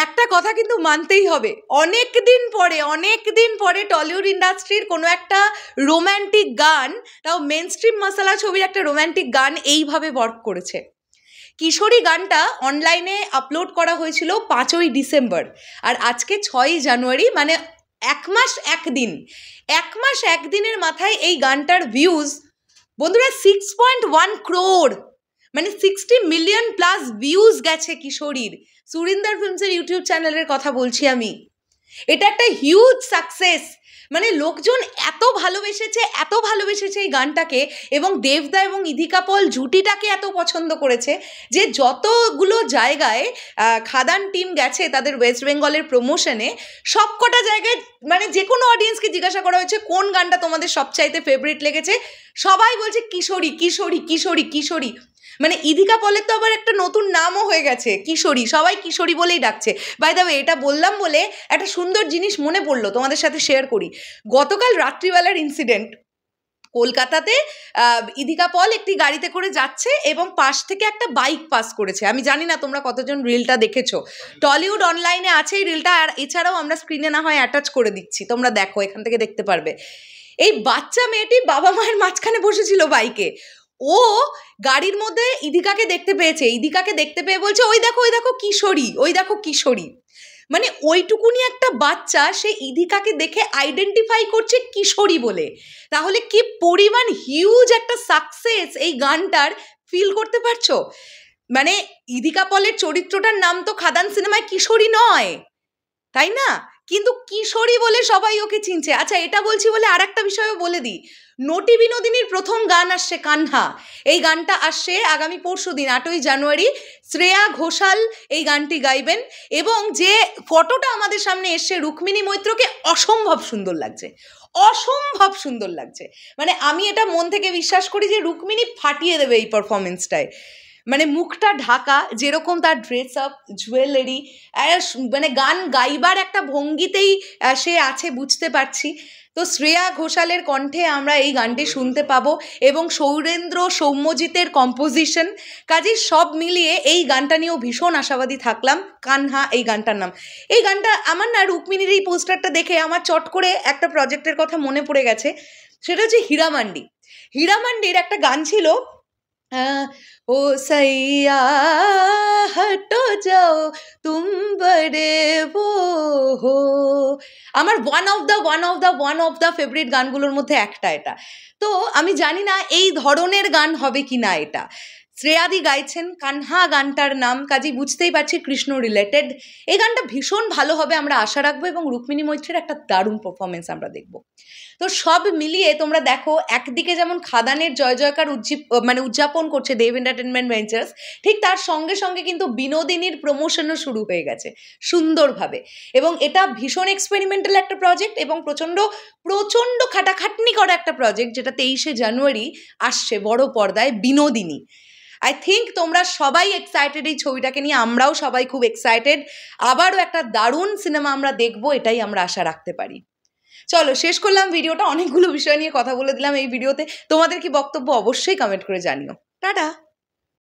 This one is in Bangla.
একটা কথা কিন্তু মানতেই হবে, অনেক দিন পরে টলিউড ইন্ডাস্ট্রির কোনো একটা রোম্যান্টিক গান, তাও মেনস্ট্রিম মশালা ছবির একটা রোম্যান্টিক গান এইভাবে ওয়ার্ক করেছে। কিশোরী গানটা অনলাইনে আপলোড করা হয়েছিল 5ই ডিসেম্বর, আর আজকে 6ই জানুয়ারি, মানে 1 মাস 1 দিনের মাথায় এই গানটার ভিউজ বন্ধুরা 6.1 crore, মানে 60 মিলিয়ন প্লাস ভিউজ গেছে কিশোরীর। সুরিন্দর ফিল্মসের ইউটিউব চ্যানেলের কথা বলছি আমি। এটা একটা হিউজ সাকসেস, মানে লোকজন এত ভালোবেসেছে এই গানটাকে, এবং দেবদা এবং ইধিকা পল জুটিটাকে এত পছন্দ করেছে যে যতগুলো জায়গায় খাদান টিম গেছে তাদের ওয়েস্ট বেঙ্গলের প্রমোশনে, সবকটা জায়গায় মানে যে কোনো অডিয়েন্সকে জিজ্ঞাসা করা হয়েছে কোন গানটা তোমাদের সবচাইতে ফেভারিট লেগেছে, সবাই বলছে কিশোরী কিশোরী কিশোরী কিশোরী। মানে ইধিকা পলের তো আবার একটা নতুন নামও হয়ে গেছে কিশোরী, সবাই কিশোরী বলেই ডাকছে। বাই দ্য ওয়ে, এটা বললাম বলে একটা সুন্দর জিনিস মনে পড়লো, তোমাদের সাথে শেয়ার করি। গতকাল রাত্রিবেলার ইনসিডেন্ট, কলকাতাতে ইধিকা পল একটি গাড়িতে করে যাচ্ছে এবং পাশ থেকে একটা বাইক পাস করেছে। আমি জানি না তোমরা কতজন রিলটা দেখেছো, টলিউড অনলাইনে আছে এই রিলটা, আর এছাড়াও আমরা স্ক্রিনে না হয় অ্যাটাচ করে দিচ্ছি, তোমরা দেখো, এখান থেকে দেখতে পারবে। এই বাচ্চা মেয়েটি বাবা মায়ের মাঝখানে বসেছিল বাইকে, ও গাড়ির মধ্যে ইধিকাকে দেখতে পেয়ে বলছে ওই দেখো কিশোরী। মানে ওইটুকুনি একটা বাচ্চা সে ইধিকাকে দেখে আইডেন্টিফাই করছে কিশোরী বলে। তাহলে কি পরিমাণ হিউজ একটা সাকসেস এই গানটার, ফিল করতে পারছো? মানে ইধিকা পলের চরিত্রটার নাম তো খাদান সিনেমায় কিশোরী নয়, তাই না? কিন্তু কিশোরী বলে সবাই ওকে চিনছে। আচ্ছা, এটা বলছি বলে আর একটা বিষয়ও বলে দিই, নটি বিনোদিনীর প্রথম গান আসছে কান্হা, এই গানটা আসছে আগামী পরশুদিন 8ই জানুয়ারি। শ্রেয়া ঘোষাল এই গানটি গাইবেন, এবং যে ফটোটা আমাদের সামনে এসছে রুক্মিণী মৈত্রকে অসম্ভব সুন্দর লাগছে। মানে আমি এটা মন থেকে বিশ্বাস করি যে রুক্মিণী ফাটিয়ে দেবে এই পারফরমেন্সটায়। মানে মুখটা ঢাকা, যেরকম তার ড্রেস আপ, জুয়েলারি, মানে গান গাইবার একটা ভঙ্গিতেই সে আছে, বুঝতে পারছি। তো শ্রেয়া ঘোষালের কণ্ঠে আমরা এই গানটি শুনতে পাবো, এবং সৌম্যজিতের কম্পোজিশন, কাজেই সব মিলিয়ে এই গানটা নিয়েও ভীষণ আশাবাদী থাকলাম। কান্হা এই গানটার নাম। এই গানটা আমার না, রুক্মিণীর এই পোস্টারটা দেখে আমার চট করে একটা প্রজেক্টের কথা মনে পড়ে গেছে, সেটা হচ্ছে হীরামান্ডির একটা গান ছিল, ও সैया हटो जाओ तुम बड़े वो हो। আমার ওয়ান অফ দ্য ফেভারিট গানগুলোর মধ্যে একটা এটা। তো আমি জানি না এই ধরনের গান হবে কি না এটা। শ্রেয়াদি গাইছেন, কান্হা গানটার নাম, কাজেই বুঝতেই পারছি কৃষ্ণ রিলেটেড। এই গানটা ভীষণ ভালো হবে, আমরা আশা রাখবো, এবং রুক্মিণী মৈত্রের একটা দারুণ পারফরমেন্স আমরা দেখবো। তো সব মিলিয়ে তোমরা দেখো, একদিকে যেমন খাদানের জয় জয়কার উদযাপন করছে দেব এন্টারটেনমেন্ট ভেঞ্চার্স, ঠিক তার সঙ্গে সঙ্গে কিন্তু বিনোদিনীর প্রমোশনও শুরু হয়ে গেছে সুন্দরভাবে, এবং এটা ভীষণ এক্সপেরিমেন্টাল একটা প্রজেক্ট, এবং প্রচণ্ড খাটাখাটনি করা একটা প্রজেক্ট, যেটা 23শে জানুয়ারি আসছে বড় পর্দায়, বিনোদিনী। আই থিঙ্ক তোমরা সবাই এক্সাইটেড এই ছবিটাকে নিয়ে, আমরাও সবাই খুব এক্সাইটেড। আবারও একটা দারুণ সিনেমা আমরা দেখবো, এটাই আমরা আশা রাখতে পারি। চলো, শেষ করলাম ভিডিওটা, অনেকগুলো বিষয় নিয়ে কথা বলে দিলাম এই ভিডিওতে। তোমাদের কি বক্তব্য অবশ্যই কমেন্ট করে জানিও। টাটা।